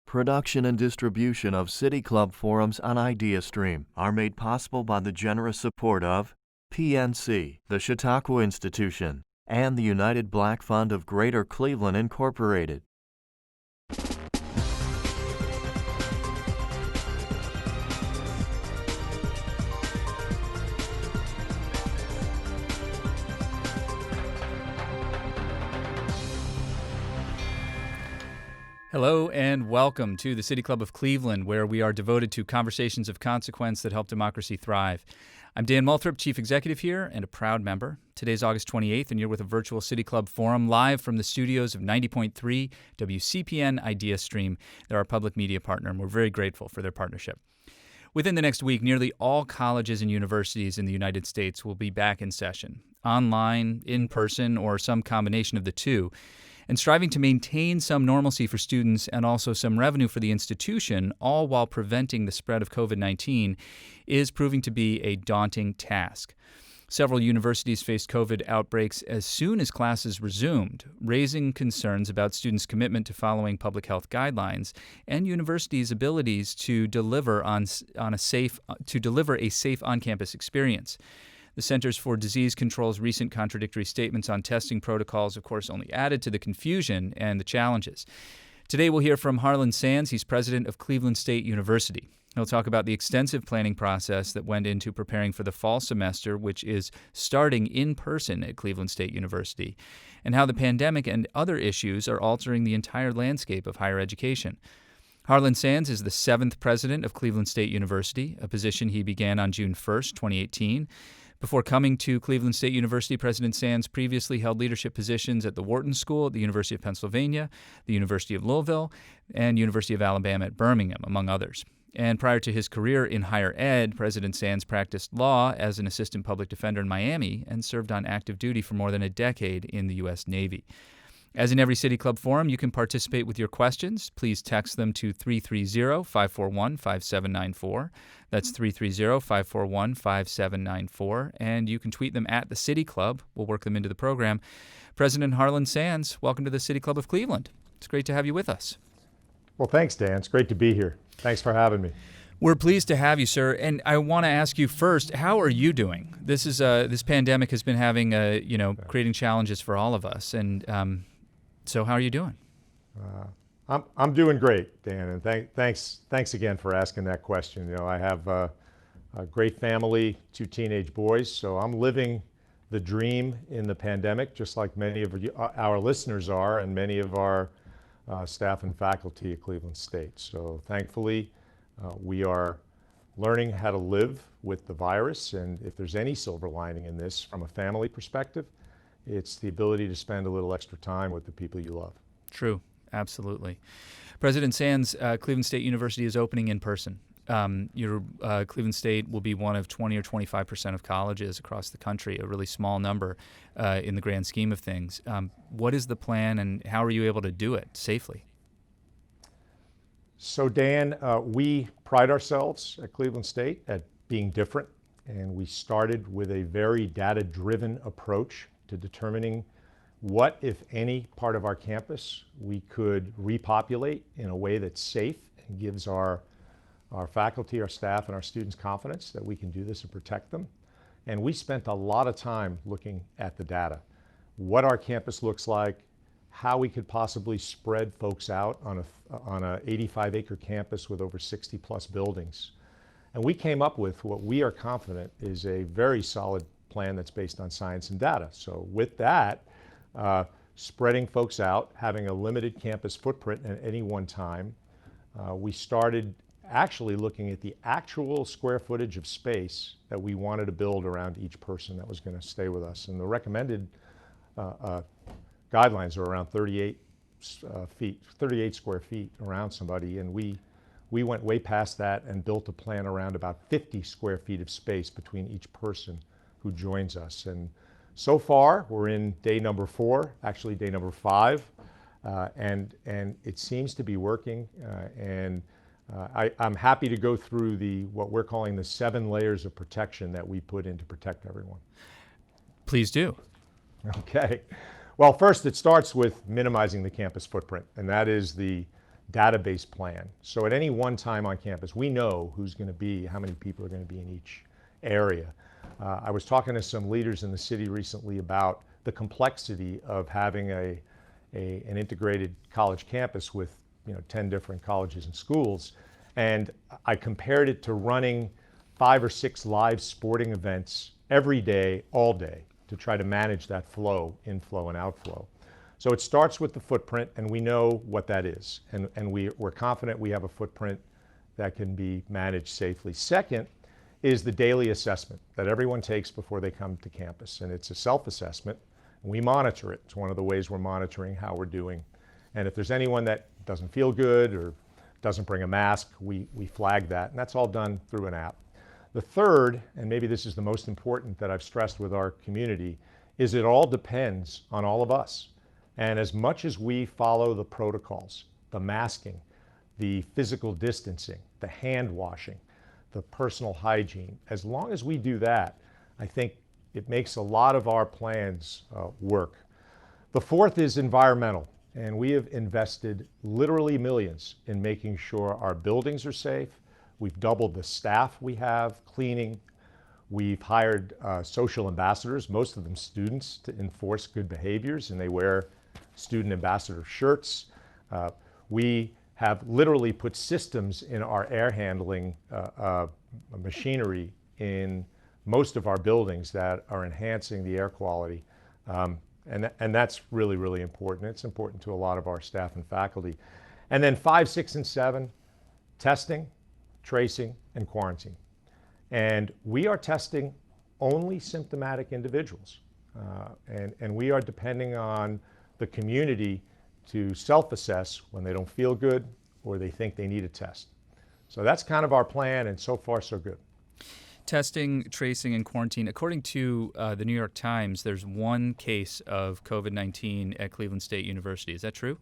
Production and distribution of City Club forums on IdeaStream are made possible by the generous support of PNC, the Chautauqua Institution, and the United Black Fund of Greater Cleveland, Incorporated. Hello and welcome to the City Club of Cleveland, where we are devoted to conversations of consequence that help democracy thrive. I'm Dan Moulthrop, Chief Executive here and a proud member. Today's August 28th, and you're with a virtual City Club forum live from the studios of 90.3 WCPN IdeaStream. They're our public media partner, and we're very grateful for their partnership. Within the next week, nearly all colleges and universities in the United States will be back in session, online, in person, or some combination of the two. And striving to maintain some normalcy for students and also some revenue for the institution, all while preventing the spread of COVID-19, is proving to be a daunting task. Several universities faced COVID outbreaks as soon as classes resumed, raising concerns about students' commitment to following public health guidelines and universities' abilities to deliver a safe on-campus experience. The Centers for Disease Control's recent contradictory statements on testing protocols, of course, only added to the confusion and the challenges. Today we'll hear from Harlan Sands. He's president of Cleveland State University. He'll talk about the extensive planning process that went into preparing for the fall semester, which is starting in person at Cleveland State University, and how the pandemic and other issues are altering the entire landscape of higher education. Harlan Sands is the 7th president of Cleveland State University, a position he began on June 1st, 2018. Before coming to Cleveland State University, President Sands previously held leadership positions at the Wharton School at the University of Pennsylvania, the University of Louisville, and University of Alabama at Birmingham, among others. And prior to his career in higher ed, President Sands practiced law as an assistant public defender in Miami and served on active duty for more than a decade in the U.S. Navy. As in every City Club forum, you can participate with your questions. Please text them to 330-541-5794. That's 330-541-5794. And you can tweet them at the City Club. We'll work them into the program. President Harlan Sands, welcome to the City Club of Cleveland. It's great to have you with us. Well, thanks, Dan. It's great to be here. Thanks for having me. We're pleased to have you, sir. And I want to ask you first, how are you doing? This pandemic has been having, creating challenges for all of us. And so how are you doing? I'm doing great, Dan, and thanks again for asking that question. You know, I have a great family, 2 teenage boys, so I'm living the dream in the pandemic, just like many of our listeners are, and many of our staff and faculty at Cleveland State. So thankfully, we are learning how to live with the virus, and if there's any silver lining in this from a family perspective, it's the ability to spend a little extra time with the people you love. True. Absolutely. President Sands, Cleveland State University is opening in person. Cleveland State will be one of 20 or 25% of colleges across the country, a really small number in the grand scheme of things. What is the plan, and how are you able to do it safely? So, Dan, we pride ourselves at Cleveland State at being different, and we started with a very data-driven approach to determining what, if any, part of our campus we could repopulate in a way that's safe and gives our faculty, our staff, and our students confidence that we can do this and protect them. And we spent a lot of time looking at the data, what our campus looks like, how we could possibly spread folks out on a 85-acre campus with over 60-plus buildings. And we came up with what we are confident is a very solid plan that's based on science and data. So with that, spreading folks out, having a limited campus footprint at any one time, we started actually looking at the actual square footage of space that we wanted to build around each person that was going to stay with us. And the recommended guidelines are around 38 square feet around somebody, and we went way past that and built a plan around about 50 square feet of space between each person who joins us. And so far, we're in day number 4, actually day number 5, and it seems to be working. I'm happy to go through what we're calling the 7 layers of protection that we put in to protect everyone. Please do. Okay. Well, first, it starts with minimizing the campus footprint, and that is the database plan. So at any one time on campus, we know who's going to be, how many people are going to be in each area. I was talking to some leaders in the city recently about the complexity of having an integrated college campus with 10 different colleges and schools. And I compared it to running 5 or 6 live sporting events every day, all day, to try to manage that flow, inflow and outflow. So it starts with the footprint, and we know what that is. And we're confident we have a footprint that can be managed safely. Second is the daily assessment that everyone takes before they come to campus. And it's a self-assessment. We monitor it. It's one of the ways we're monitoring how we're doing. And if there's anyone that doesn't feel good or doesn't bring a mask, we flag that. And that's all done through an app. The third, and maybe this is the most important that I've stressed with our community, is it all depends on all of us. And as much as we follow the protocols, the masking, the physical distancing, the hand washing, the personal hygiene, as long as we do that, I think it makes a lot of our plans work. The fourth is environmental, and we have invested literally millions in making sure our buildings are safe. We've doubled the staff we have cleaning. We've hired social ambassadors, most of them students, to enforce good behaviors, and they wear student ambassador shirts. We have literally put systems in our air handling machinery in most of our buildings that are enhancing the air quality. And that's really, really important. It's important to a lot of our staff and faculty. And then 5, 6, and 7, testing, tracing, and quarantine. And we are testing only symptomatic individuals. And we are depending on the community to self-assess when they don't feel good or they think they need a test. So that's kind of our plan, and so far so good. Testing, tracing, and quarantine. According to the New York Times, there's one case of COVID-19 at Cleveland State University. Is that true?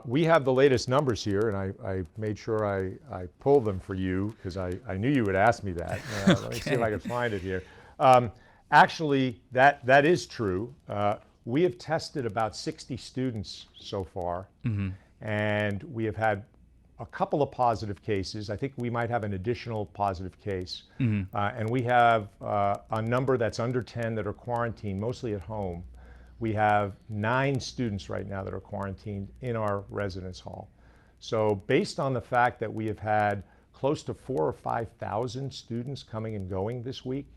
We have the latest numbers here, and I made sure I pulled them for you because I knew you would ask me that. Let me see if I can find it here. Actually, that is true. We have tested about 60 students so far, and we have had a couple of positive cases. I think we might have an additional positive case. And we have a number that's under 10 that are quarantined, mostly at home. We have 9 students right now that are quarantined in our residence hall. So based on the fact that we have had close to 4,000 or 5,000 students coming and going this week,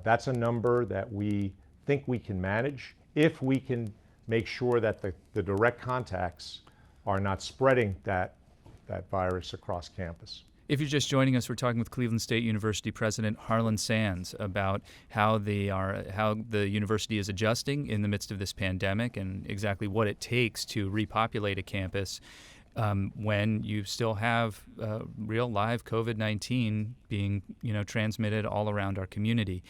that's a number that we think we can manage if we can make sure that the direct contacts are not spreading that virus across campus. If you're just joining us, we're talking with Cleveland State University President Harlan M about how the university is adjusting in the midst of this pandemic and exactly what it takes to repopulate a campus when you still have real live COVID-19 being transmitted all around our community.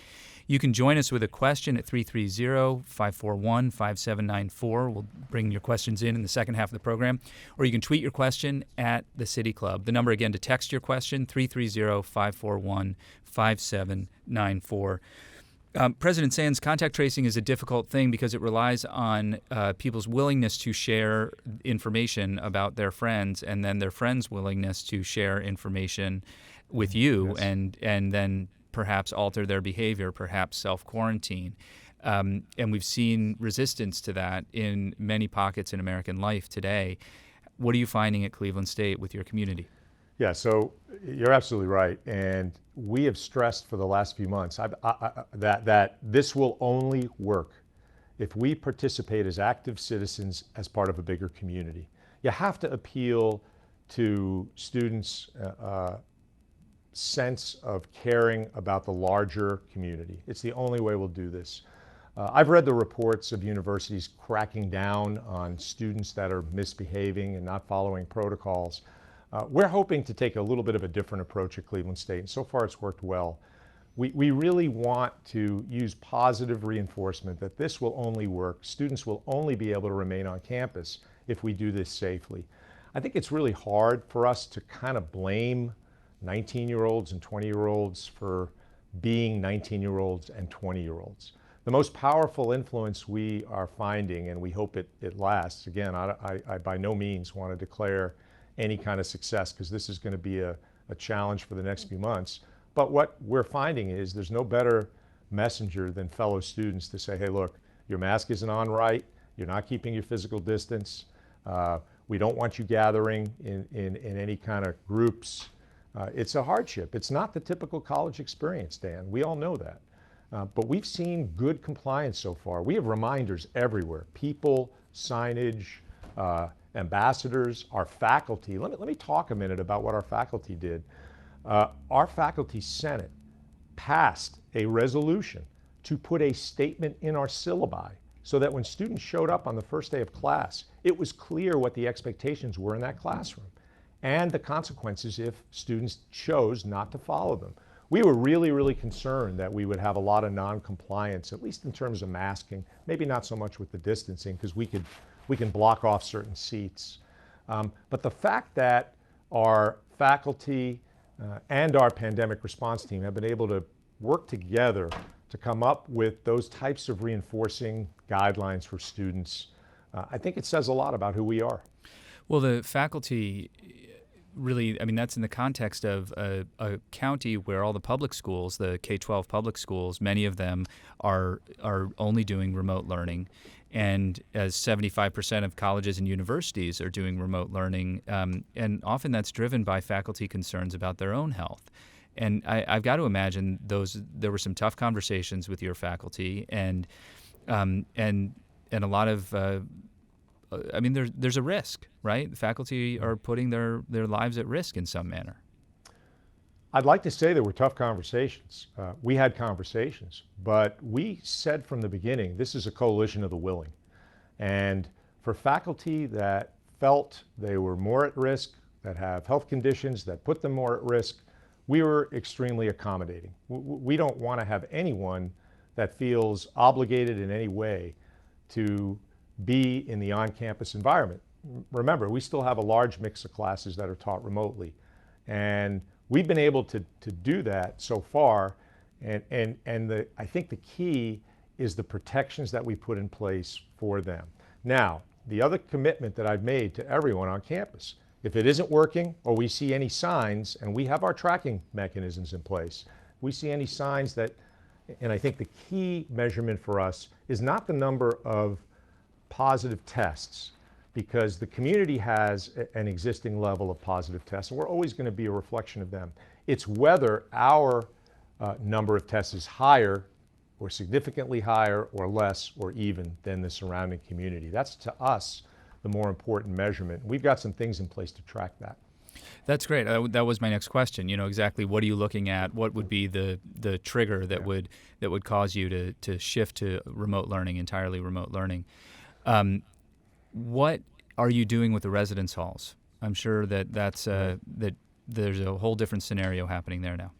You can join us with a question at 330-541-5794. We'll bring your questions in the second half of the program. Or you can tweet your question at the City Club. The number again to text your question, 330-541-5794. President Sands, contact tracing is a difficult thing because it relies on people's willingness to share information about their friends and then their friends' willingness to share information with you. Yes. and then perhaps alter their behavior, perhaps self-quarantine. And we've seen resistance to that in many pockets in American life today. What are you finding at Cleveland State with your community? Yeah, so you're absolutely right. And we have stressed for the last few months that this will only work if we participate as active citizens as part of a bigger community. You have to appeal to students' sense of caring about the larger community. It's the only way we'll do this. I've read the reports of universities cracking down on students that are misbehaving and not following protocols. We're hoping to take a little bit of a different approach at Cleveland State, and so far it's worked well. We really want to use positive reinforcement that this will only work. Students will only be able to remain on campus if we do this safely. I think it's really hard for us to kind of blame 19-year-olds and 20-year-olds for being 19-year-olds and 20-year-olds. The most powerful influence we are finding, and we hope it lasts, again, I by no means want to declare any kind of success, because this is going to be a challenge for the next few months. But what we're finding is there's no better messenger than fellow students to say, hey, look, your mask isn't on right, you're not keeping your physical distance, we don't want you gathering in any kind of groups. It's a hardship. It's not the typical college experience, Dan. We all know that. But we've seen good compliance so far. We have reminders everywhere. People, signage, ambassadors, our faculty. Let me talk a minute about what our faculty did. Our faculty senate passed a resolution to put a statement in our syllabi so that when students showed up on the first day of class, it was clear what the expectations were in that classroom and the consequences if students chose not to follow them. We were really, really concerned that we would have a lot of non-compliance, at least in terms of masking, maybe not so much with the distancing, because we can block off certain seats. But the fact that our faculty and our pandemic response team have been able to work together to come up with those types of reinforcing guidelines for students, I think it says a lot about who we are. Well, the faculty really, I mean, that's in the context of a county where all the public schools, the K-12 public schools, many of them are only doing remote learning. And as 75% of colleges and universities are doing remote learning, and often that's driven by faculty concerns about their own health. And I've got to imagine there were some tough conversations with your faculty, and a lot of I mean, there's a risk, right? Faculty are putting their lives at risk in some manner. I'd like to say there were tough conversations. We had conversations, but we said from the beginning, this is a coalition of the willing. And for faculty that felt they were more at risk, that have health conditions that put them more at risk, we were extremely accommodating. We don't want to have anyone that feels obligated in any way to be in the on-campus environment. Remember, we still have a large mix of classes that are taught remotely. And we've been able to do that so far. And I think the key is the protections that we put in place for them. Now, the other commitment that I've made to everyone on campus, if it isn't working or we see any signs, and we have our tracking mechanisms in place, we see any signs that, and I think the key measurement for us is not the number of positive tests, because the community has an existing level of positive tests, and we're always going to be a reflection of them. It's whether our number of tests is higher or significantly higher or less or even than the surrounding community. That's, to us, the more important measurement. We've got some things in place to track that. That's great. That was my next question. You know, exactly what are you looking at? What would be the trigger that would cause you to shift to remote learning, entirely remote learning? What are you doing with the residence halls? I'm sure that that there's a whole different scenario happening there now.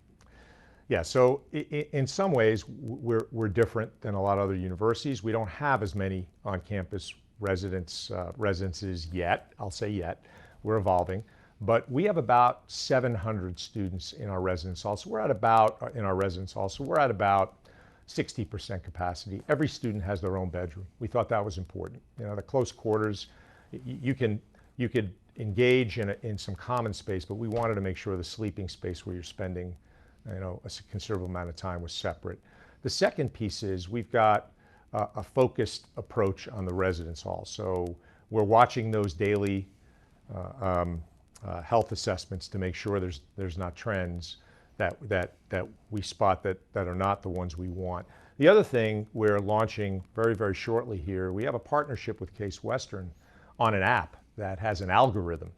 Yeah, so in some ways, we're different than a lot of other universities. We don't have as many on-campus residences yet. I'll say yet. We're evolving. But we have about 700 students in our residence hall. So we're at about 60% capacity. Every student has their own bedroom. We thought that was important. You know, the close quarters, you could engage in some common space, but we wanted to make sure the sleeping space where you're spending, you know, a considerable amount of time was separate. The second piece is we've got a focused approach on the residence hall. So we're watching those daily health assessments to make sure there's not trends that we spot that are not the ones we want. The other thing we're launching very, very shortly here, we have a partnership with Case Western on an app that has an algorithm.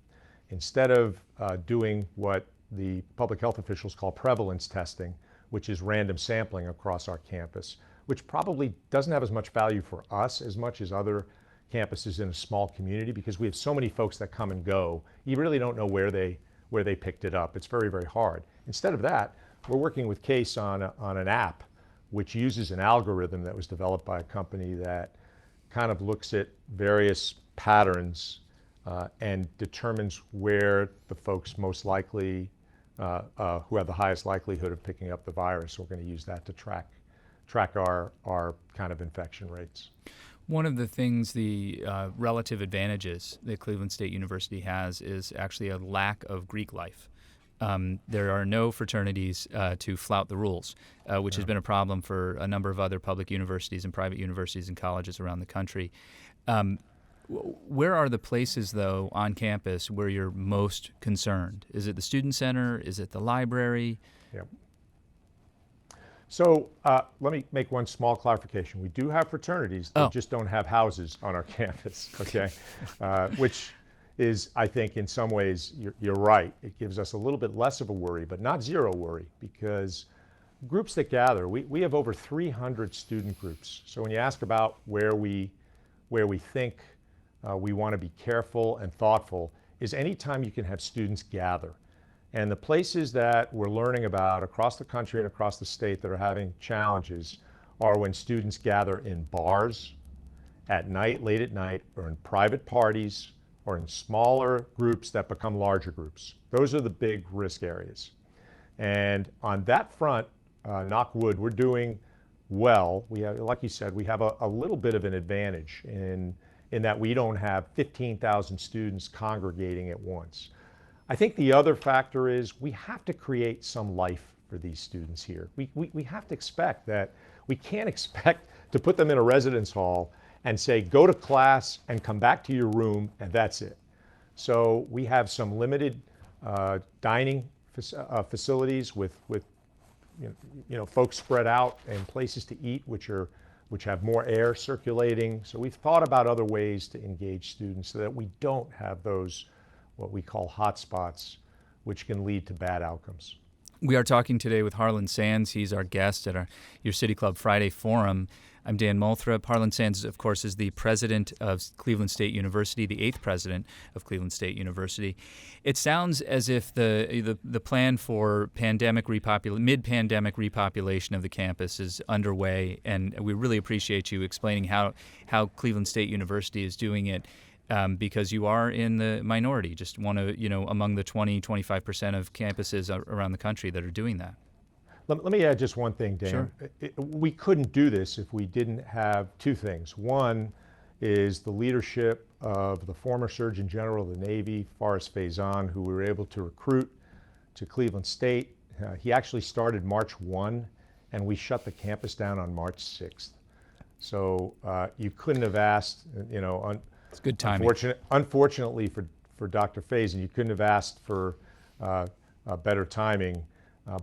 Instead of doing what the public health officials call prevalence testing, which is random sampling across our campus, which probably doesn't have as much value for us as much as other campuses in a small community, because we have so many folks that come and go, you really don't know where they picked it up. It's very, very hard. Instead of that, we're working with Case on an app which uses an algorithm that was developed by a company that kind of looks at various patterns and determines where the folks most likely, who have the highest likelihood of picking up the virus. We're going to use that to track track our kind of infection rates. One of the things, the relative advantages that Cleveland State University has is actually a lack of Greek life. There are no fraternities to flout the rules, which has been a problem for a number of other public universities and private universities and colleges around the country. Where are the places, though, on campus where you're most concerned? Is it the student center? Is it the library? Yep. So let me make one small clarification. We do have fraternities that just don't have houses on our campus, okay? Which is, I think, in some ways, you're right. It gives us a little bit less of a worry, but not zero worry, because groups that gather, we have over 300 student groups. So when you ask about where we think we want to be careful and thoughtful, is anytime you can have students gather. And the places that we're learning about across the country and across the state that are having challenges are when students gather in bars, at night, late at night, or in private parties, or in smaller groups that become larger groups. Those are the big risk areas. And on that front, knock wood, we're doing well. We have, like you said, we have a little bit of an advantage in that we don't have 15,000 students congregating at once. I think the other factor is we have to create some life for these students here. We have to expect that. We can't expect to put them in a residence hall and say, go to class and come back to your room and that's it. So we have some limited dining facilities with folks spread out and places to eat which have more air circulating. So we've thought about other ways to engage students so that we don't have those what we call hotspots, which can lead to bad outcomes. We are talking today with Harlan Sands. He's our guest at your City Club Friday Forum. I'm Dan Moulthrop. Harlan Sands, of course, is the president of Cleveland State University, the 8th president of Cleveland State University. It sounds as if the plan for mid-pandemic repopulation of the campus is underway, and we really appreciate you explaining how Cleveland State University is doing it. Because you are in the minority, just one of, among the 20-25% of campuses around the country that are doing that. Let me add just one thing, Dan. Sure. We couldn't do this if we didn't have two things. One is the leadership of the former Surgeon General of the Navy, Forrest Faison, who we were able to recruit to Cleveland State. He actually started March 1, and we shut the campus down on March 6th. So you couldn't have asked, it's good timing. Unfortunately for Dr. Faison, you couldn't have asked for better timing.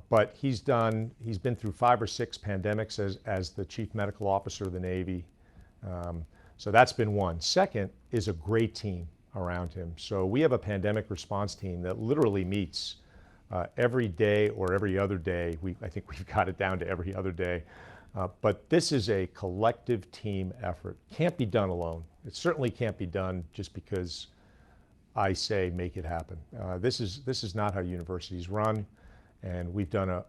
But he's been through 5 or 6 pandemics as the Chief Medical Officer of the Navy. So that's been one. Second is a great team around him. So we have a pandemic response team that literally meets every day or every other day. I think we've got it down to every other day. But this is a collective team effort. Can't be done alone. It certainly can't be done just because I say make it happen. This is not how universities run, and we've done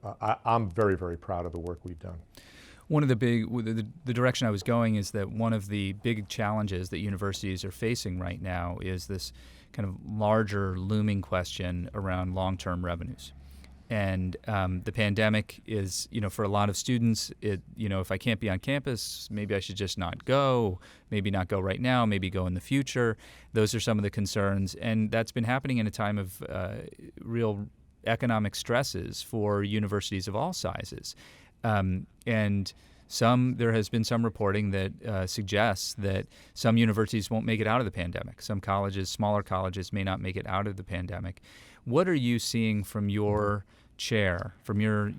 I'm very, very proud of the work we've done. One of the direction I was going is that one of the big challenges that universities are facing right now is this kind of larger looming question around long-term revenues. And the pandemic is, for a lot of students, if I can't be on campus, maybe I should just not go, maybe not go right now, maybe go in the future. Those are some of the concerns. And that's been happening in a time of real economic stresses for universities of all sizes. And there has been some reporting that suggests that some universities won't make it out of the pandemic. Some colleges, smaller colleges, may not make it out of the pandemic. What are you seeing from your chair, from your,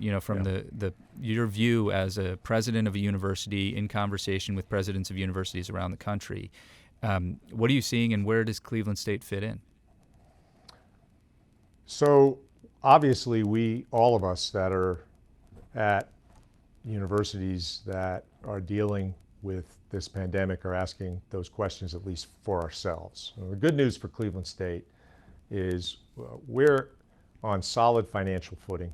your view as a president of a university in conversation with presidents of universities around the country? What are you seeing, and where does Cleveland State fit in? So obviously, all of us that are at universities that are dealing with this pandemic are asking those questions, at least for ourselves. And the good news for Cleveland State is we're on solid financial footing.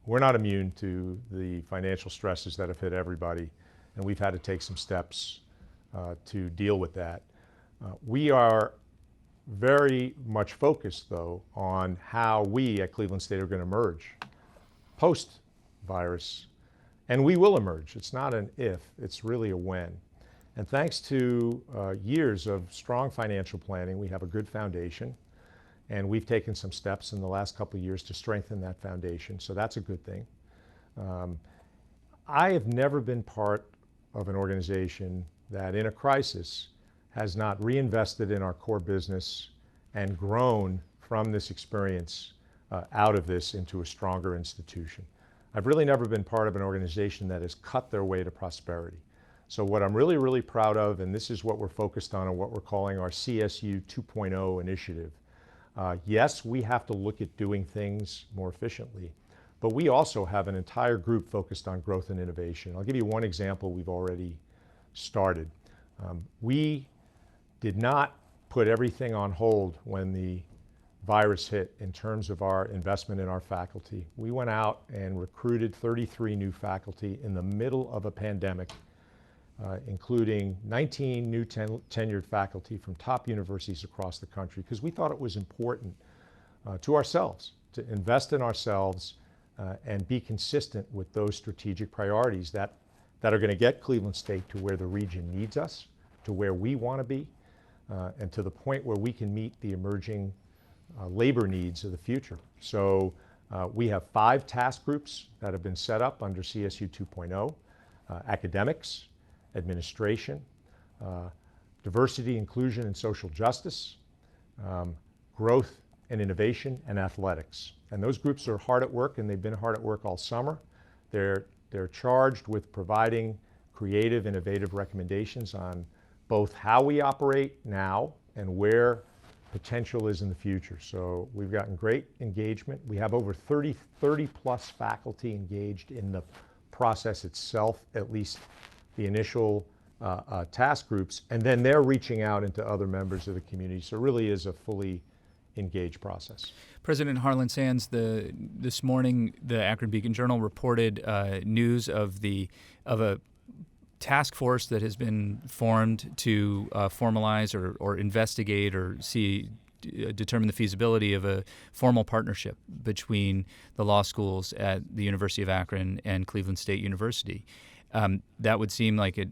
We're not immune to the financial stresses that have hit everybody, and we've had to take some steps to deal with that. We are very much focused, though, on how we at Cleveland State are going to emerge post-virus. And we will emerge. It's not an if, it's really a when. And thanks to years of strong financial planning, we have a good foundation. And we've taken some steps in the last couple of years to strengthen that foundation. So that's a good thing. I have never been part of an organization that in a crisis has not reinvested in our core business and grown from this experience out of this into a stronger institution. I've really never been part of an organization that has cut their way to prosperity. So what I'm really, really proud of, and this is what we're focused on and what we're calling our CSU 2.0 initiative. Yes, we have to look at doing things more efficiently, but we also have an entire group focused on growth and innovation. I'll give you one example we've already started. We did not put everything on hold when the virus hit in terms of our investment in our faculty. We went out and recruited 33 new faculty in the middle of a pandemic, including 19 new tenured faculty from top universities across the country, because we thought it was important to ourselves to invest in ourselves and be consistent with those strategic priorities that are going to get Cleveland State to where the region needs us, to where we want to be, and to the point where we can meet the emerging labor needs of the future. So we have 5 task groups that have been set up under CSU 2.0, academics, administration, diversity, inclusion, and social justice, growth and innovation, and athletics. And those groups are hard at work, and they've been hard at work all summer. They're charged with providing creative, innovative recommendations on both how we operate now and where potential is in the future. So we've gotten great engagement. We have over 30 plus faculty engaged in the process itself, at least the initial task groups, and then they're reaching out into other members of the community. So it really is a fully engaged process. President Harlan Sands, this morning the Akron Beacon Journal reported news of a task force that has been formed to formalize or investigate or determine the feasibility of a formal partnership between the law schools at the University of Akron and Cleveland State University. That would seem like it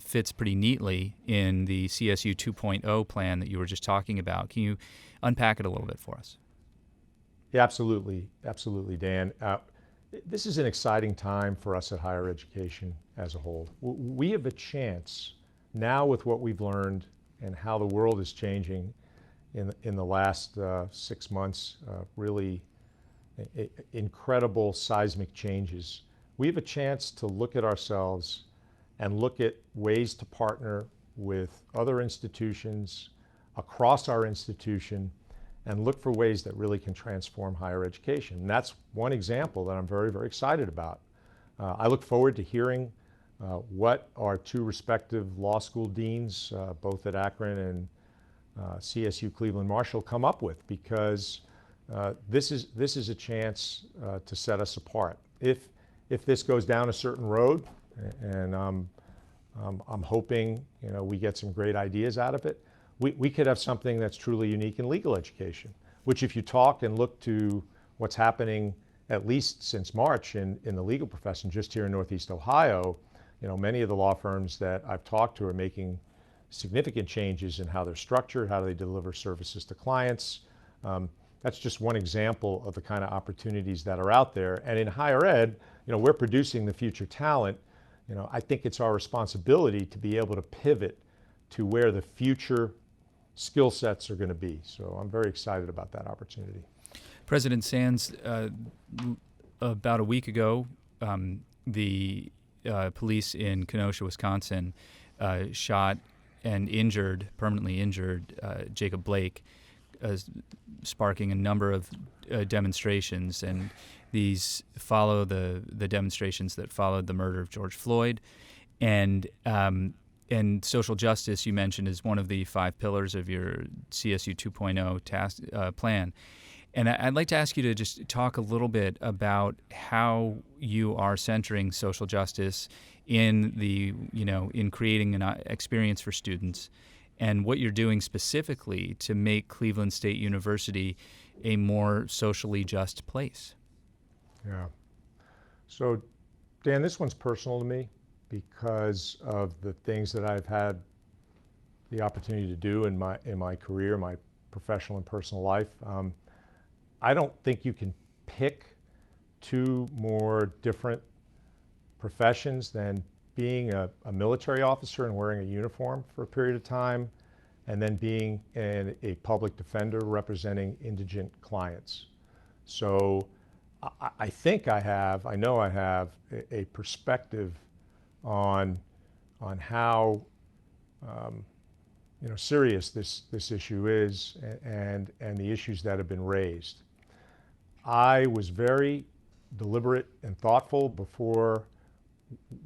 fits pretty neatly in the CSU 2.0 plan that you were just talking about. Can you unpack it a little bit for us? Yeah, absolutely. Absolutely, Dan. This is an exciting time for us at higher education as a whole. We have a chance now with what we've learned and how the world is changing in the last 6 months, really incredible seismic changes. We have a chance to look at ourselves and look at ways to partner with other institutions across our institution and look for ways that really can transform higher education. And that's one example that I'm very, very excited about. I look forward to hearing what our 2 respective law school deans, both at Akron and CSU Cleveland Marshall, come up with, because this is a chance to set us apart. If this goes down a certain road, and I'm hoping we get some great ideas out of it, we could have something that's truly unique in legal education, which if you talk and look to what's happening at least since March in the legal profession just here in Northeast Ohio, many of the law firms that I've talked to are making significant changes in how they're structured, how they deliver services to clients. That's just one example of the kind of opportunities that are out there. And in higher ed, we're producing the future talent. I think it's our responsibility to be able to pivot to where the future skill sets are going to be. So I'm very excited about that opportunity. President Sands, about a week ago, the police in Kenosha, Wisconsin, shot and permanently injured Jacob Blake, sparking a number of demonstrations. And these follow the demonstrations that followed the murder of George Floyd. And social justice, you mentioned, is one of the 5 pillars of your CSU 2.0 task plan. And I'd like to ask you to just talk a little bit about how you are centering social justice in in creating an experience for students, and what you're doing specifically to make Cleveland State University a more socially just place. Yeah. So Dan, this one's personal to me because of the things that I've had the opportunity to do in my career, my professional and personal life. I don't think you can pick two more different professions than being a military officer and wearing a uniform for a period of time, and then being a public defender representing indigent clients. So I think I know I have a perspective on how serious this issue is, and the issues that have been raised. I was very deliberate and thoughtful before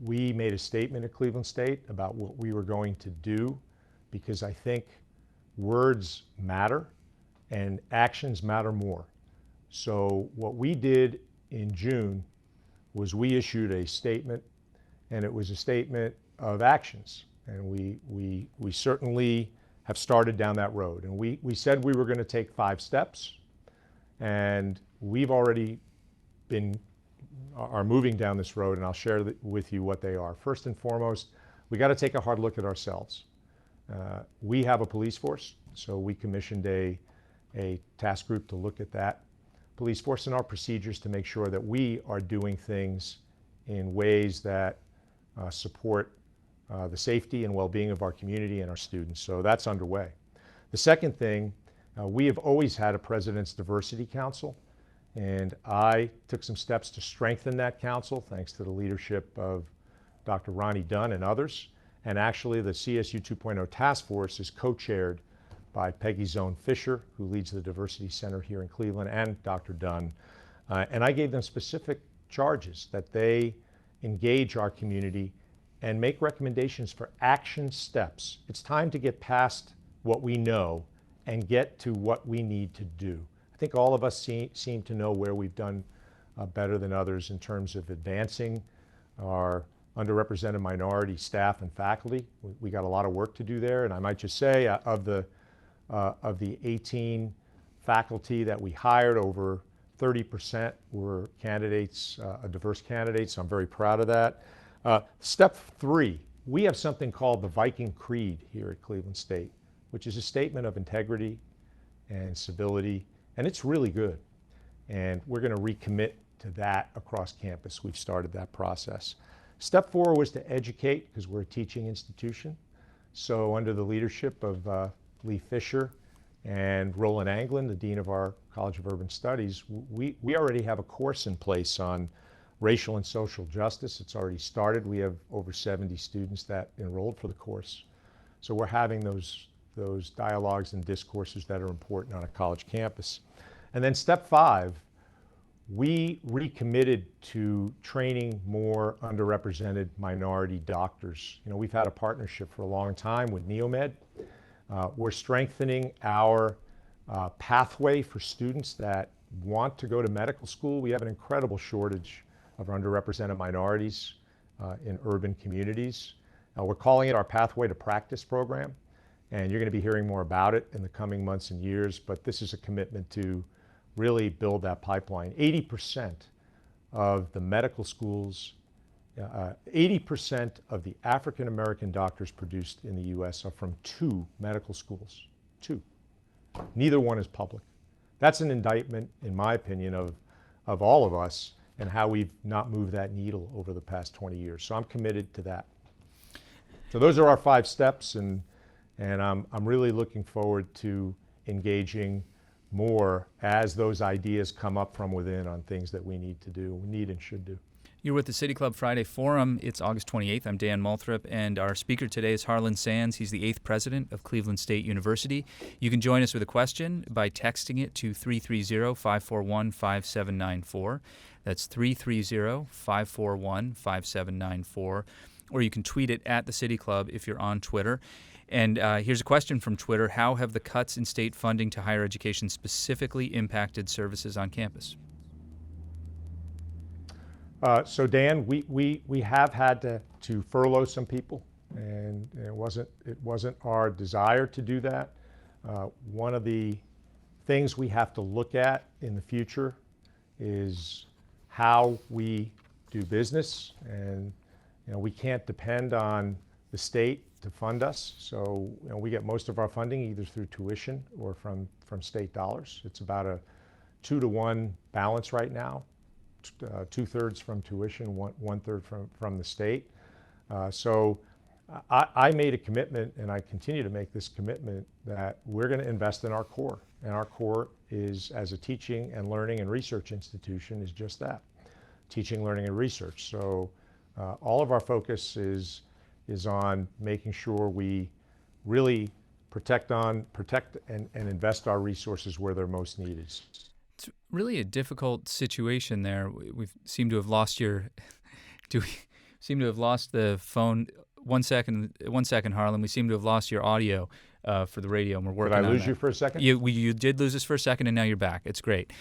we made a statement at Cleveland State about what we were going to do, because I think words matter and actions matter more. So what we did in June was we issued a statement, and it was a statement of actions. And we certainly have started down that road. And we said we were going to take 5 steps, and we've already are moving down this road, and I'll share with you what they are. First and foremost, we got to take a hard look at ourselves. We have a police force, so we commissioned a task group to look at that police force and our procedures to make sure that we are doing things in ways that support the safety and well-being of our community and our students. So that's underway. The second thing, we have always had a President's Diversity Council, and I took some steps to strengthen that council thanks to the leadership of Dr. Ronnie Dunn and others. And actually the CSU 2.0 task force is co-chaired by Peggy Zone Fisher, who leads the Diversity Center here in Cleveland, and Dr. Dunn. And I gave them specific charges that they engage our community and make recommendations for action steps. It's time to get past what we know and get to what we need to do. I think all of us seem to know where we've done better than others in terms of advancing our underrepresented minority staff and faculty. We got a lot of work to do there, and I might just say of the 18 faculty that we hired, over 30% were candidates, diverse candidates, so I'm very proud of that. Step 3, we have something called the Viking Creed here at Cleveland State, which is a statement of integrity and civility, and it's really good. And we're going to recommit to that across campus. We've started that process. Step 4 was to educate, because we're a teaching institution. So under the leadership of Lee Fisher and Roland Anglin, the Dean of our College of Urban Studies, we already have a course in place on racial and social justice. It's already started. We have over 70 students that enrolled for the course. So we're having those dialogues and discourses that are important on a college campus. And then step 5, we recommitted to training more underrepresented minority doctors. You know, we've had a partnership for a long time with Neomed. We're strengthening our pathway for students that want to go to medical school. We have an incredible shortage of underrepresented minorities in urban communities. We're calling it our Pathway to Practice program, and you're going to be hearing more about it in the coming months and years, but this is a commitment to really build that pipeline. 80% of the medical schools, 80% of the African American doctors produced in the US are from 2 medical schools, 2. Neither one is public. That's an indictment, in my opinion, of all of us and how we've not moved that needle over the past 20 years. So I'm committed to that. So those are our 5 steps, and I'm really looking forward to engaging more as those ideas come up from within on things that we need to do, we need and should do. You're with the City Club Friday Forum. It's August 28th. I'm Dan Moulthrop, and our speaker today is Harlan Sands. He's the 8th president of Cleveland State University. You can join us with a question by texting it to 330-541-5794. That's 330-541-5794. Or you can tweet it at the City Club if you're on Twitter. And here's a question from Twitter. How have the cuts in state funding to higher education specifically impacted services on campus? So Dan, we have had to furlough some people, and it wasn't our desire to do that. One of the things we have to look at in the future is how we do business, and we can't depend on the state to fund us. So we get most of our funding either through tuition or from state dollars. It's about a 2-to-1 balance right now. 2/3 from tuition, 1/3 from the state. So I made a commitment, and I continue to make this commitment, that we're going to invest in our core. And our core is, as a teaching and learning and research institution, is just that, teaching, learning, and research. So all of our focus is on making sure we really protect and invest our resources where they're most needed. It's really a difficult situation there. We seem to have lost your. Do we seem to have lost the phone? 1 second, Harlan. We seem to have lost your audio for the radio, and we're working on that. Did I lose you for a second? You did lose us for a second, and now you're back. It's great.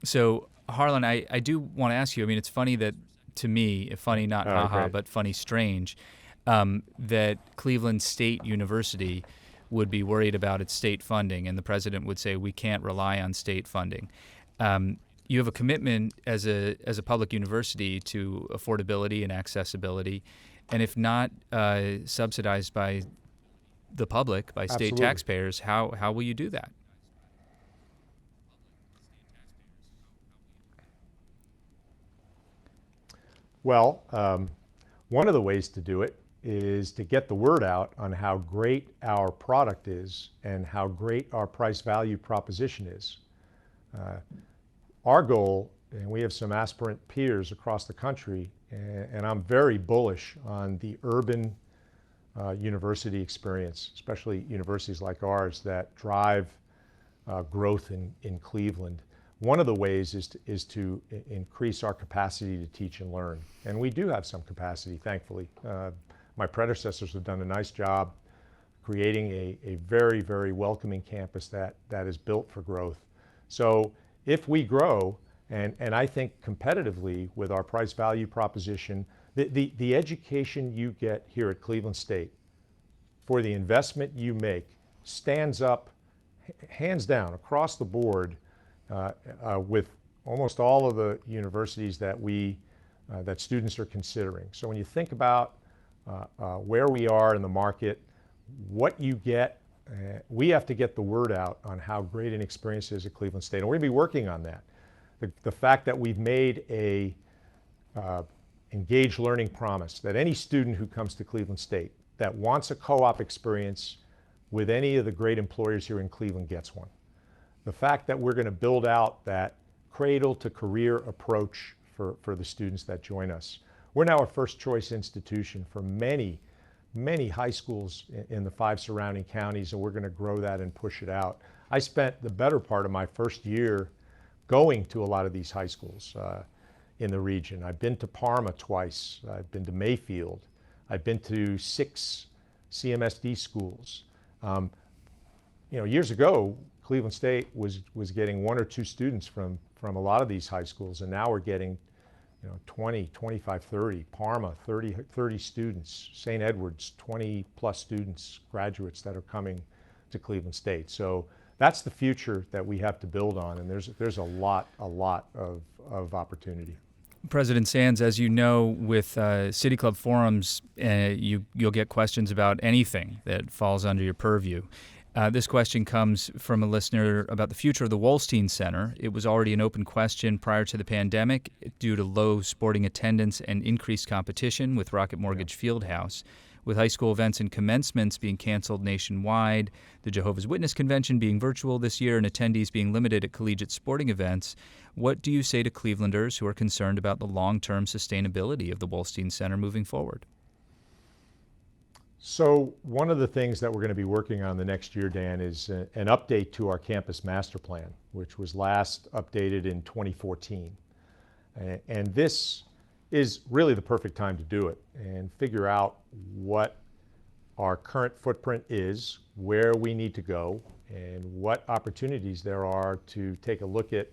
So, Harlan, I do want to ask you. I mean, it's funny that, to me, funny not haha, but funny strange, that Cleveland State University would be worried about its state funding, and the president would say we can't rely on state funding. You have a commitment as a public university to affordability and accessibility, and if not subsidized by the public, by state Absolutely. taxpayers, how will you do that? Well, one of the ways to do it is to get the word out on how great our product is and how great our price value proposition is. Our goal, and we have some aspirant peers across the country, and I'm very bullish on the urban university experience, especially universities like ours that drive growth in Cleveland. One of the ways is to increase our capacity to teach and learn. And we do have some capacity, thankfully. My predecessors have done a nice job creating a very, very welcoming campus that is built for growth. So if we grow, and I think competitively with our price value proposition, the education you get here at Cleveland State for the investment you make stands up hands down across the board with almost all of the universities that that students are considering. So when you think about where we are in the market, what you get, we have to get the word out on how great an experience is at Cleveland State, and we're going to be working on that. The fact that we've made a engaged learning promise that any student who comes to Cleveland State that wants a co-op experience with any of the great employers here in Cleveland gets one. The fact that we're going to build out that cradle to career approach for the students that join us. We're now a first choice institution for many high schools in the 5 surrounding counties, and we're going to grow that and push it out. I spent the better part of my first year going to a lot of these high schools in the region. I've been to Parma twice. I've been to Mayfield. I've been to 6 CMSD schools. Years ago, Cleveland State was getting 1 or 2 students from a lot of these high schools, and now we're getting 20, 25, 30. Parma, 30 students. St. Edward's, 20 plus students, graduates that are coming to Cleveland State. So that's the future that we have to build on, and there's a lot of opportunity. President Sands, as you know, with City Club forums, you'll get questions about anything that falls under your purview. This question comes from a listener about the future of the Wolstein Center. It was already an open question prior to the pandemic due to low sporting attendance and increased competition with Rocket Mortgage Fieldhouse. With high school events and commencements being canceled nationwide, the Jehovah's Witness Convention being virtual this year, and attendees being limited at collegiate sporting events, what do you say to Clevelanders who are concerned about the long-term sustainability of the Wolstein Center moving forward? So one of the things that we're going to be working on the next year, Dan, is an update to our campus master plan, which was last updated in 2014. And this is really the perfect time to do it and figure out what our current footprint is, where we need to go, and what opportunities there are to take a look at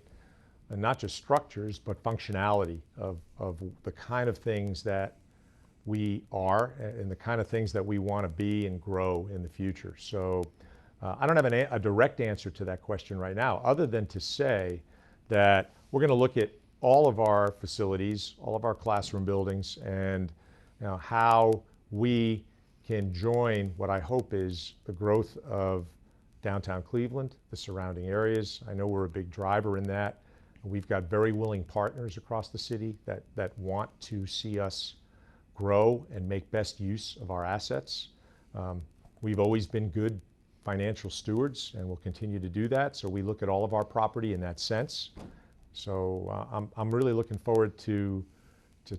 not just structures, but functionality of the kind of things that we are and the kind of things that we want to be and grow in the future. So I don't have a direct answer to that question right now, other than to say that we're going to look at all of our facilities, all of our classroom buildings, and how we can join what I hope is the growth of downtown Cleveland, the surrounding areas. I know we're a big driver in that. We've got very willing partners across the city that want to see us grow and make best use of our assets. We've always been good financial stewards and will continue to do that. So we look at all of our property in that sense. So I'm really looking forward to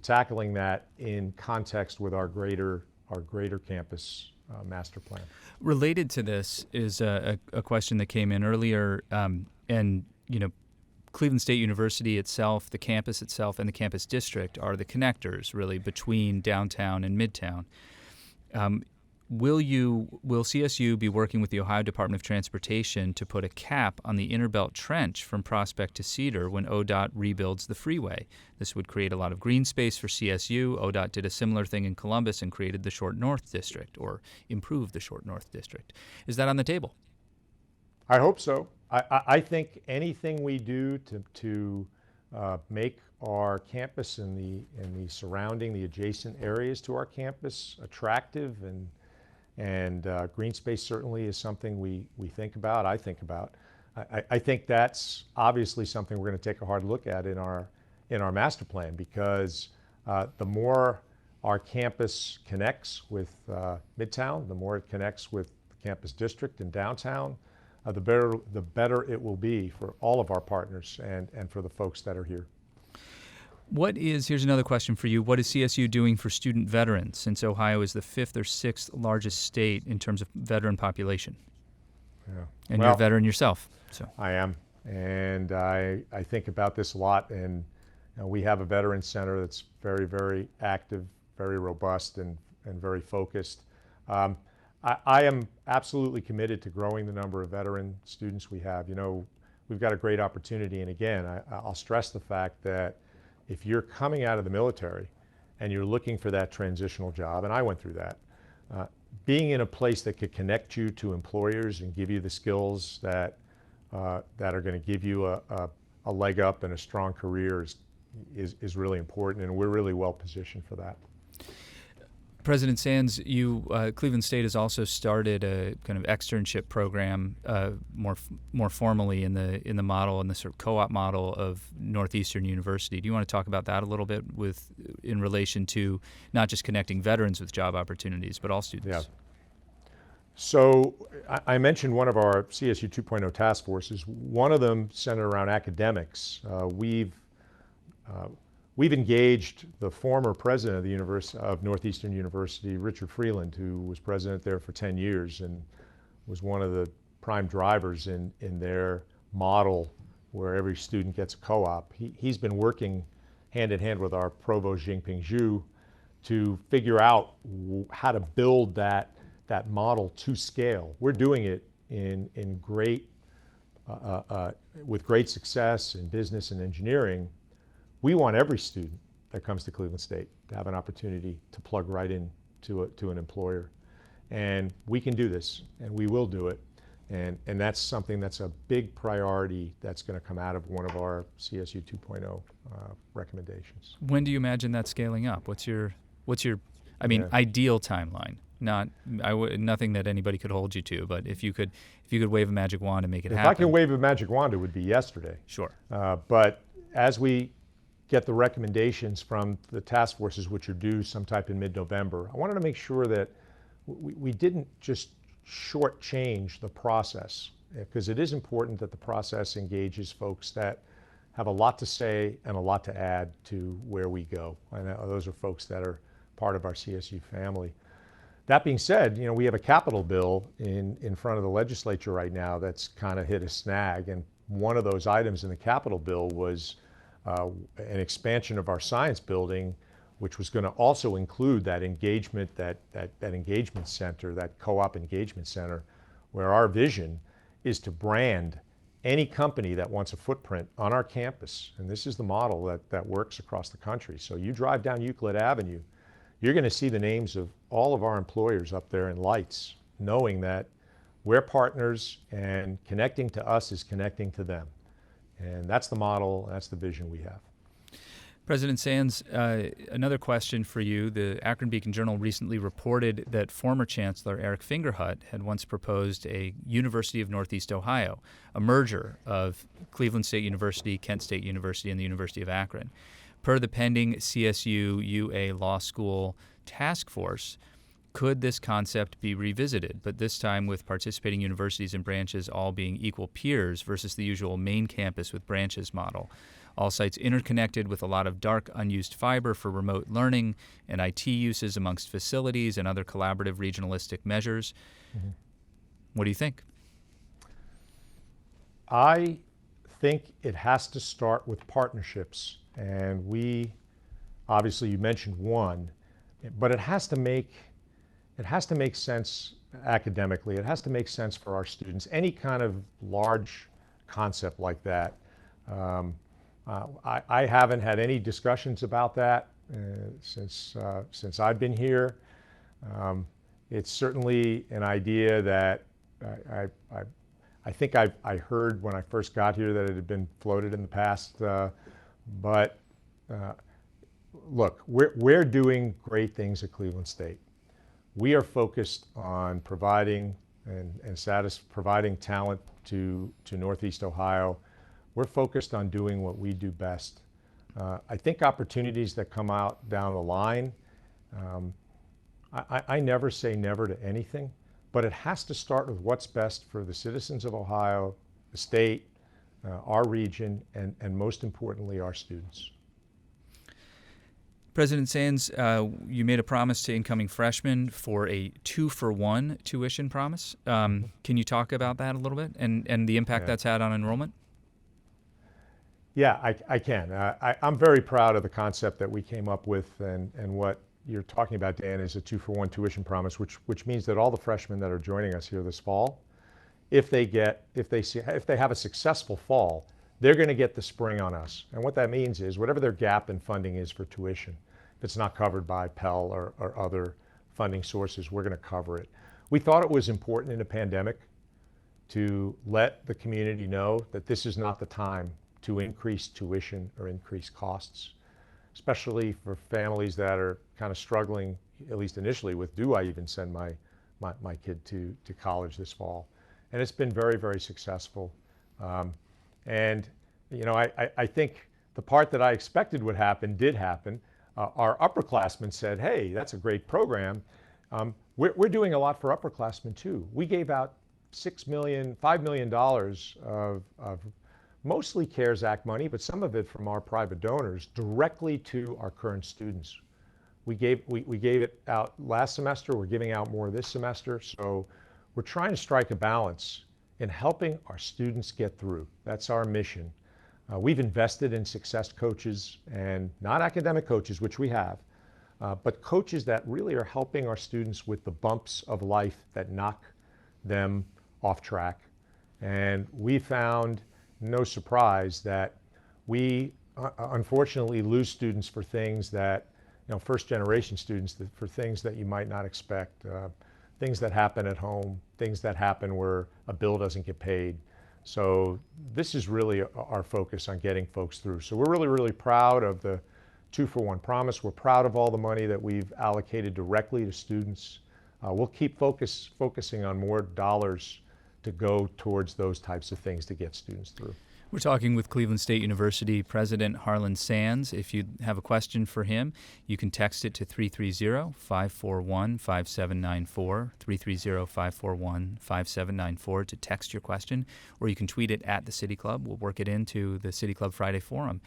tackling that in context with our greater campus master plan. Related to this is a question that came in earlier, and Cleveland State University itself, the campus itself, and the campus district are the connectors really between downtown and midtown. Will CSU be working with the Ohio Department of Transportation to put a cap on the Innerbelt Trench from Prospect to Cedar when ODOT rebuilds the freeway? This would create a lot of green space for CSU. ODOT did a similar thing in Columbus and created the Short North District, or improved the Short North District. Is that on the table? I hope so. I think anything we do to make our campus and the surrounding, the adjacent areas to our campus attractive and green space certainly is something we think about, I think about. I think that's obviously something we're going to take a hard look at in our master plan, because the more our campus connects with Midtown, the more it connects with the campus district and downtown, the better it will be for all of our partners and for the folks that are here. Here's another question for you. What is CSU doing for student veterans, since Ohio is the 5th or 6th largest state in terms of veteran population? Yeah. And you're a veteran yourself. So I am, and I think about this a lot, and we have a veterans center that's very, very active, very robust, and very focused. I am absolutely committed to growing the number of veteran students we have. We've got a great opportunity, and again, I'll stress the fact that if you're coming out of the military and you're looking for that transitional job, and I went through that, being in a place that could connect you to employers and give you the skills that are going to give you a leg up and a strong career is really important, and we're really well positioned for that. President Sands, Cleveland State has also started a kind of externship program more formally in the model, in the sort of co-op model of Northeastern University. Do you want to talk about that a little bit in relation to not just connecting veterans with job opportunities, but all students? Yeah. So I mentioned one of our CSU 2.0 task forces. One of them centered around academics. We've engaged the former president of Northeastern University, Richard Freeland, who was president there for 10 years and was one of the prime drivers in their model where every student gets a co-op. He's been working hand in hand with our provost, Jingping Zhu, to figure out how to build that model to scale. We're doing it with great success in business and engineering. We want every student that comes to Cleveland State to have an opportunity to plug right in to an employer. And we can do this, and we will do it. And that's something that's a big priority that's going to come out of one of our CSU 2.0 recommendations. When do you imagine that scaling up? What's your ideal timeline? Nothing that anybody could hold you to, but if you could wave a magic wand and make it happen. If I can wave a magic wand, it would be yesterday. Sure. But as we get the recommendations from the task forces, which are due sometime in mid-November, I wanted to make sure that we didn't just shortchange the process, because it is important that the process engages folks that have a lot to say and a lot to add to where we go. And those are folks that are part of our CSU family. That being said, we have a capital bill in front of the legislature right now that's kind of hit a snag, and one of those items in the capital bill was an expansion of our science building, which was going to also include that engagement, that engagement center, that co-op engagement center, where our vision is to brand any company that wants a footprint on our campus. And this is the model that works across the country. So you drive down Euclid Avenue, you're going to see the names of all of our employers up there in lights, knowing that we're partners and connecting to us is connecting to them. And that's the model, that's the vision we have. President Sands, another question for you. The Akron Beacon Journal recently reported that former Chancellor Eric Fingerhut had once proposed a University of Northeast Ohio, a merger of Cleveland State University, Kent State University, and the University of Akron. Per the pending CSU UA Law School task force, could this concept be revisited, but this time with participating universities and branches all being equal peers versus the usual main campus with branches model? All sites interconnected with a lot of dark, unused fiber for remote learning and IT uses amongst facilities and other collaborative regionalistic measures. Mm-hmm. What do you think? I think it has to start with partnerships. And obviously you mentioned one, but it has to make sense academically. It has to make sense for our students. Any kind of large concept like that. I haven't had any discussions about that since I've been here. It's certainly an idea that I think I heard when I first got here that it had been floated in the past. But look, we're doing great things at Cleveland State. We are focused on providing providing talent to Northeast Ohio. We're focused on doing what we do best. I think opportunities that come out down the line, I never say never to anything, but it has to start with what's best for the citizens of Ohio, the state, our region, and most importantly, our students. President Sands, you made a promise to incoming freshmen for a 2-for-1 tuition promise. Can you talk about that a little bit and the impact that's had on enrollment? Yeah, I can. I'm very proud of the concept that we came up with, and what you're talking about, Dan, is a 2-for-1 tuition promise, which means that all the freshmen that are joining us here this fall, if they have a successful fall, they're going to get the spring on us. And what that means is whatever their gap in funding is for tuition, if it's not covered by Pell or other funding sources, we're going to cover it. We thought it was important in a pandemic to let the community know that this is not the time to increase tuition or increase costs, especially for families that are kind of struggling, at least initially, with, do I even send my kid to college this fall? And it's been very, very successful. And you know, I think the part that I expected would happen did happen. Our upperclassmen said, hey, that's a great program. We're doing a lot for upperclassmen too. We gave out $5 million of mostly CARES Act money, but some of it from our private donors directly to our current students. We gave it out last semester. We're giving out more this semester. So we're trying to strike a balance in helping our students get through. That's our mission. We've invested in success coaches, and not academic coaches, which we have, but coaches that really are helping our students with the bumps of life that knock them off track. And we found, no surprise, that we unfortunately lose students for things that, you know, first generation students, for things that you might not expect, things that happen at home, things that happen where a bill doesn't get paid. So this is really our focus on getting folks through. So we're really, really proud of the 2-for-1 promise. We're proud of all the money that we've allocated directly to students. We'll keep focusing on more dollars to go towards those types of things to get students through. We're talking with Cleveland State University President Harlan Sands. If you have a question for him, you can text it to 330-541-5794, 330-541-5794 to text your question, or you can tweet it at the City Club. We'll work it into the City Club Friday Forum.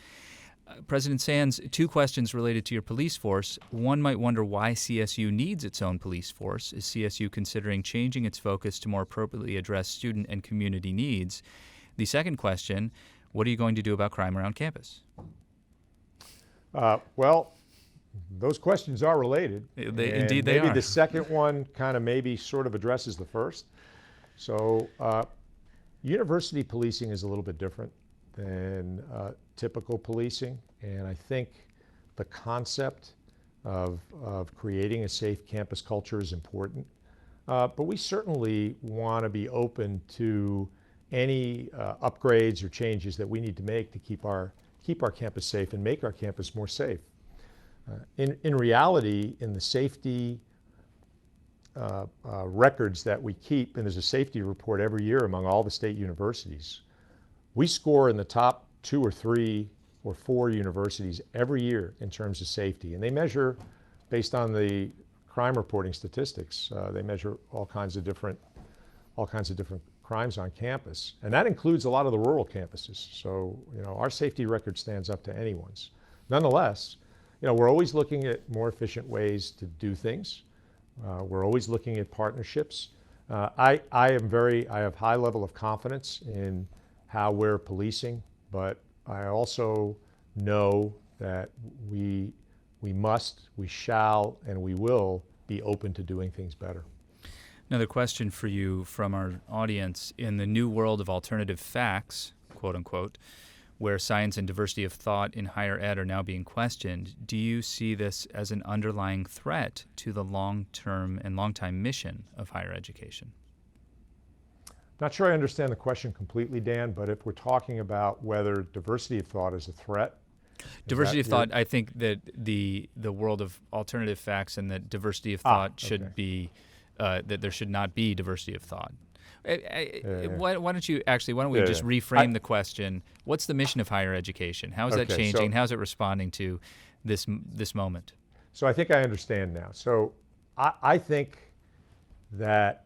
President Sands, 2 questions related to your police force. One might wonder why CSU needs its own police force. Is CSU considering changing its focus to more appropriately address student and community needs? The second question, what are you going to do about crime around campus? Well, those questions are related. Indeed they are. Maybe the second one kind of maybe sort of addresses the first. So university policing is a little bit different than typical policing. And I think the concept of creating a safe campus culture is important. But we certainly want to be open to any upgrades or changes that we need to make to keep our keep our campus safe and make our campus more safe. In reality, in the safety records that we keep, and there's a safety report every year among all the state universities, we score in the top 2 or 3 or 4 universities every year in terms of safety. And they measure based on the crime reporting statistics. They measure all kinds of different crimes on campus. And that includes a lot of the rural campuses. So, our safety record stands up to anyone's. Nonetheless, we're always looking at more efficient ways to do things. We're always looking at partnerships. I have high level of confidence in how we're policing, but I also know that we must, we shall, and we will be open to doing things better. Another question for you from our audience. In the new world of alternative facts, quote unquote, where science and diversity of thought in higher ed are now being questioned, do you see this as an underlying threat to the long-term and long-time mission of higher education? Not sure I understand the question completely, Dan, but if we're talking about whether diversity of thought is a threat. Diversity of thought, I think that the world of alternative facts and that diversity of thought should be, that there should not be diversity of thought. Why don't we just reframe the question? What's the mission of higher education? How is that changing? How is it responding to this moment? So I think I understand now. So I think that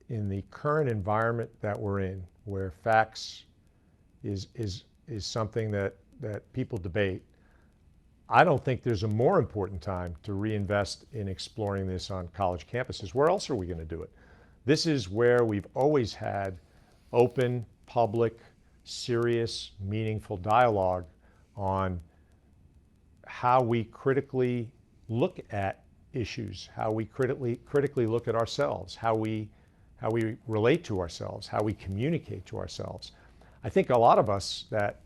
in the current environment that we're in, where facts is something that people debate, I don't think there's a more important time to reinvest in exploring this on college campuses. Where else are we going to do it? This is where we've always had open, public, serious, meaningful dialogue on how we critically look at issues, how we critically look at ourselves, how we relate to ourselves, how we communicate to ourselves. I think a lot of us that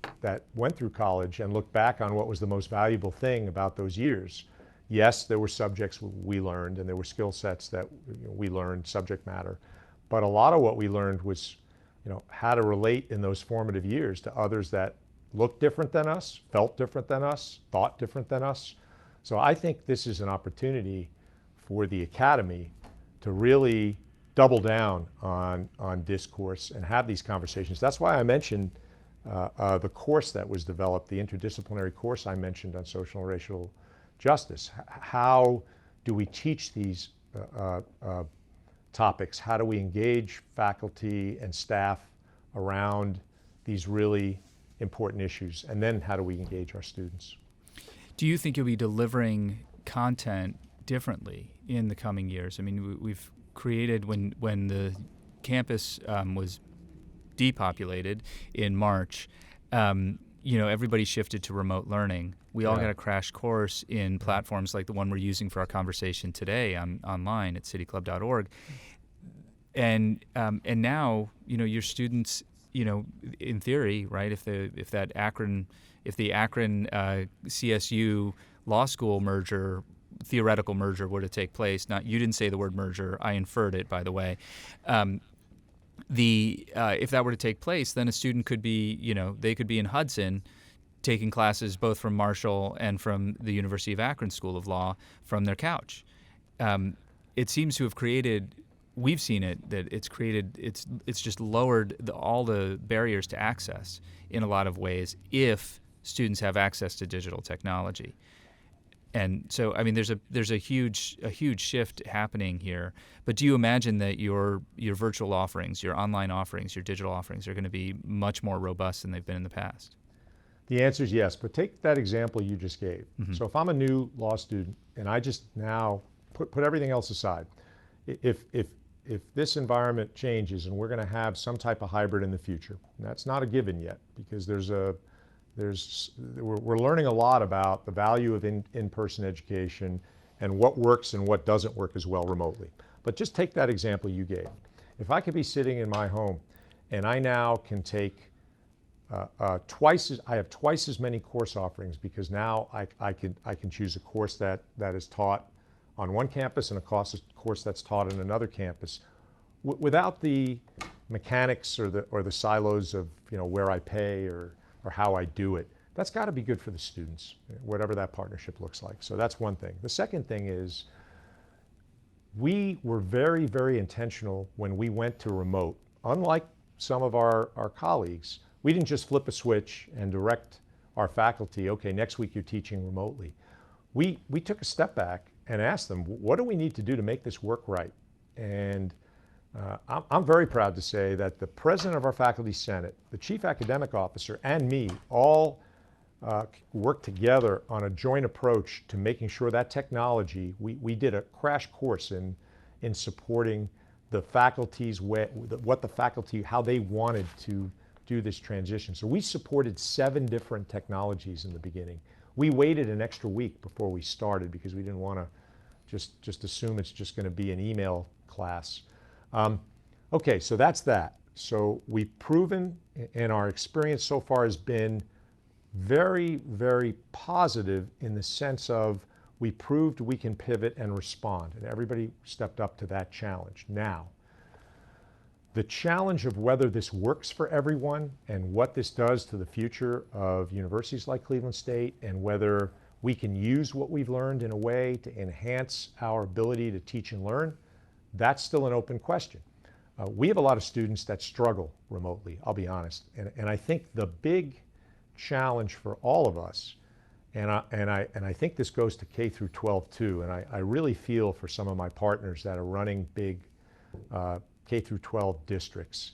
went through college and look back on what was the most valuable thing about those years. Yes, there were subjects we learned and there were skill sets that we learned, subject matter. But a lot of what we learned was, how to relate in those formative years to others that looked different than us, felt different than us, thought different than us. So I think this is an opportunity for the Academy to really double down on discourse and have these conversations. That's why I mentioned the course that was developed, the interdisciplinary course I mentioned on social and racial justice. How do we teach these topics? How do we engage faculty and staff around these really important issues? And then how do we engage our students? Do you think you'll be delivering content differently in the coming years? I mean, we've created, when the campus was depopulated in March, everybody shifted to remote learning. We all got a crash course in platforms like the one we're using for our conversation today online at cityclub.org. And now, your students, in theory, right, if the Akron CSU law school theoretical merger were to take place, you didn't say the word merger, I inferred it, by the way. If that were to take place, then a student could be, they could be in Hudson taking classes both from Marshall and from the University of Akron School of Law from their couch. It seems to have created, we've seen it, that it's just lowered all the barriers to access in a lot of ways if students have access to digital technology. And so, I mean, there's a huge shift happening here. But do you imagine that your virtual offerings, your online offerings, your digital offerings are going to be much more robust than they've been in the past? The answer is yes. But take that example you just gave. Mm-hmm. So if I'm a new law student and I just now put everything else aside, if this environment changes and we're going to have some type of hybrid in the future, and that's not a given yet because we're learning a lot about the value of in-person education and what works and what doesn't work as well remotely. But just take that example you gave. If I could be sitting in my home and I now can take I have twice as many course offerings because now I can choose a course that is taught on one campus and a course that's taught on another campus without the mechanics or the silos of where I pay or how I do it. that's got to be good for the students, whatever that partnership looks like. So that's one thing. The second thing is we were very, very intentional when we went to remote. Unlike some of our colleagues, we didn't just flip a switch and direct our faculty, okay, next week you're teaching remotely. We took a step back and asked them, what do we need to do to make this work right? And I'm very proud to say that the president of our faculty senate, the chief academic officer, and me all worked together on a joint approach to making sure that technology, we did a crash course in supporting the faculty's what the faculty, how they wanted to do this transition. So we supported 7 different technologies in the beginning. We waited an extra week before we started because we didn't want to just assume it's just going to be an email class. Okay, so that's that. So we've proven, and our experience so far has been very, very positive in the sense of we proved we can pivot and respond, and everybody stepped up to that challenge. Now, the challenge of whether this works for everyone and what this does to the future of universities like Cleveland State, and whether we can use what we've learned in a way to enhance our ability to teach and learn, that's still an open question. We have a lot of students that struggle remotely, I'll be honest. And I think the big challenge for all of us, and I think this goes to K through 12 too, and I really feel for some of my partners that are running big K through 12 districts.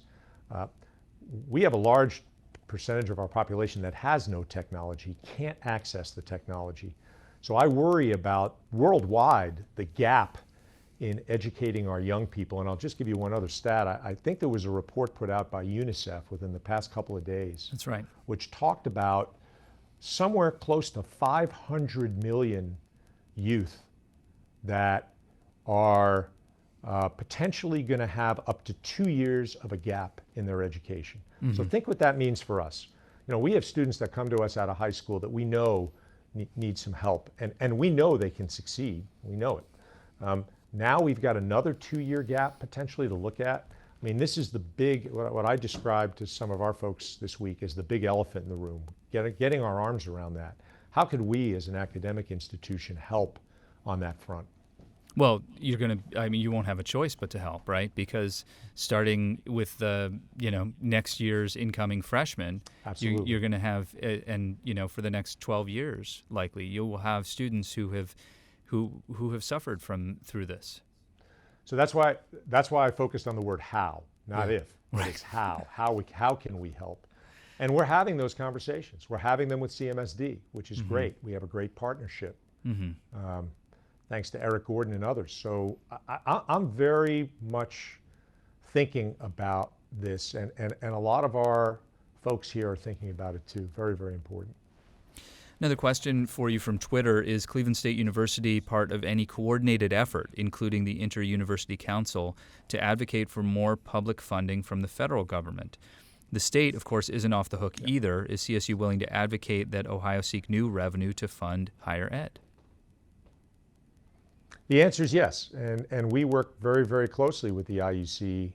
We have a large percentage of our population that has no technology, can't access the technology. So I worry about worldwide the gap in educating our young people. And I'll just give you one other stat. I think there was a report put out by UNICEF within the past couple of days. That's right. Which talked about somewhere close to 500 million youth that are potentially going to have up to 2 years of a gap in their education. So think what that means for us. You know, we have students that come to us out of high school that we know need some help, and we know they can succeed. We know it. Now we've got another 2-year gap potentially to look at. I mean, this is the big, what I described to some of our folks this week as the big elephant in the room, getting our arms around that. How could we as an academic institution help on that front? Well, you won't have a choice but to help, right? Because starting with the, next year's incoming freshmen, you're going to have, for the next 12 years, likely, you will have students who have suffered through this. So that's why I focused on the word how, not if, but it's how. How can we help? And we're having those conversations. We're having them with CMSD, which is great. We have a great partnership. Thanks to Eric Gordon and others. So I'm very much thinking about this, and a lot of our folks here are thinking about it too. Very, very important. Another question for you from Twitter: is Cleveland State University part of any coordinated effort, including the Inter-University Council, to advocate for more public funding from the federal government? The state, of course, isn't off the hook either. Is CSU willing to advocate that Ohio seek new revenue to fund higher ed? The answer is yes, and we work very, very closely with the IUC,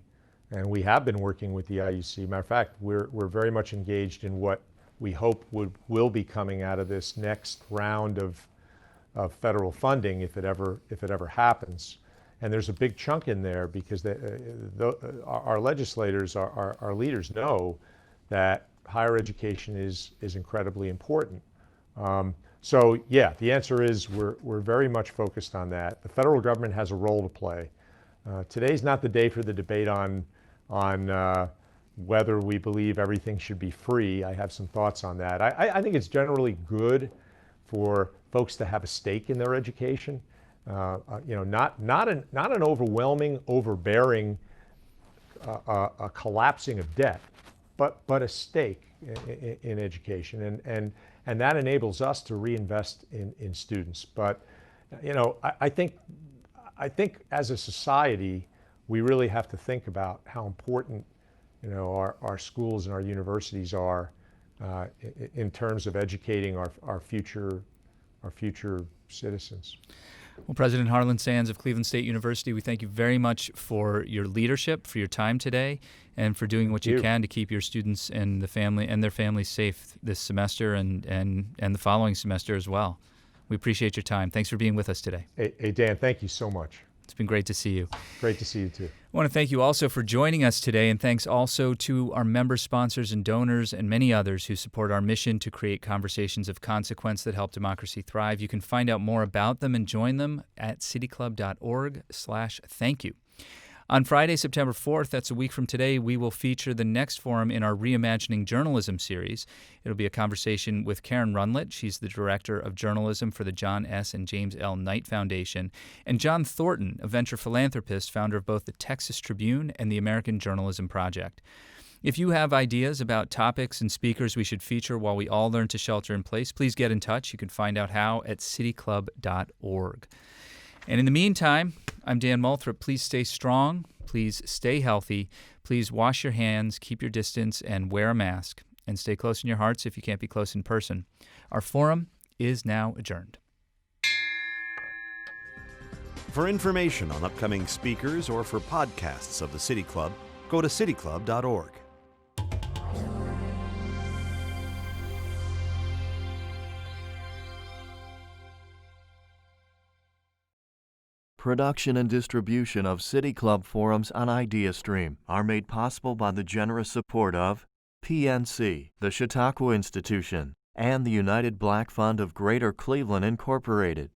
and we have been working with the IUC. Matter of fact, we're very much engaged in what we hope will be coming out of this next round of federal funding, if it ever happens. And there's a big chunk in there because our legislators, our leaders know that higher education is incredibly important. So yeah, the answer is we're very much focused on that. The federal government has a role to play. Today's not the day for the debate on whether we believe everything should be free. I have some thoughts on that. I think it's generally good for folks to have a stake in their education. Not an overwhelming, overbearing, a collapsing of debt, but a stake in education, and that enables us to reinvest in students. But I think as a society, we really have to think about how important our schools and our universities are in terms of educating our future citizens. Well, President Harlan Sands of Cleveland State University, we thank you very much for your leadership, for your time today, and for doing what you can to keep your students and their families safe this semester and the following semester as well. We appreciate your time. Thanks for being with us today. Hey, Dan, thank you so much. It's been great to see you. Great to see you too. I want to thank you also for joining us today, and thanks also to our member sponsors and donors and many others who support our mission to create conversations of consequence that help democracy thrive. You can find out more about them and join them at cityclub.org/thank-you. On Friday, September 4th, that's a week from today, we will feature the next forum in our Reimagining Journalism series. It'll be a conversation with Karen Runlett. She's the Director of Journalism for the John S. and James L. Knight Foundation, and John Thornton, a venture philanthropist, founder of both the Texas Tribune and the American Journalism Project. If you have ideas about topics and speakers we should feature while we all learn to shelter in place, please get in touch. You can find out how at cityclub.org. And in the meantime, I'm Dan Moulthrop. Please stay strong. Please stay healthy. Please wash your hands, keep your distance, and wear a mask. And stay close in your hearts if you can't be close in person. Our forum is now adjourned. For information on upcoming speakers or for podcasts of the City Club, go to cityclub.org. Production and distribution of City Club forums on IdeaStream are made possible by the generous support of PNC, the Chautauqua Institution, and the United Black Fund of Greater Cleveland, Incorporated.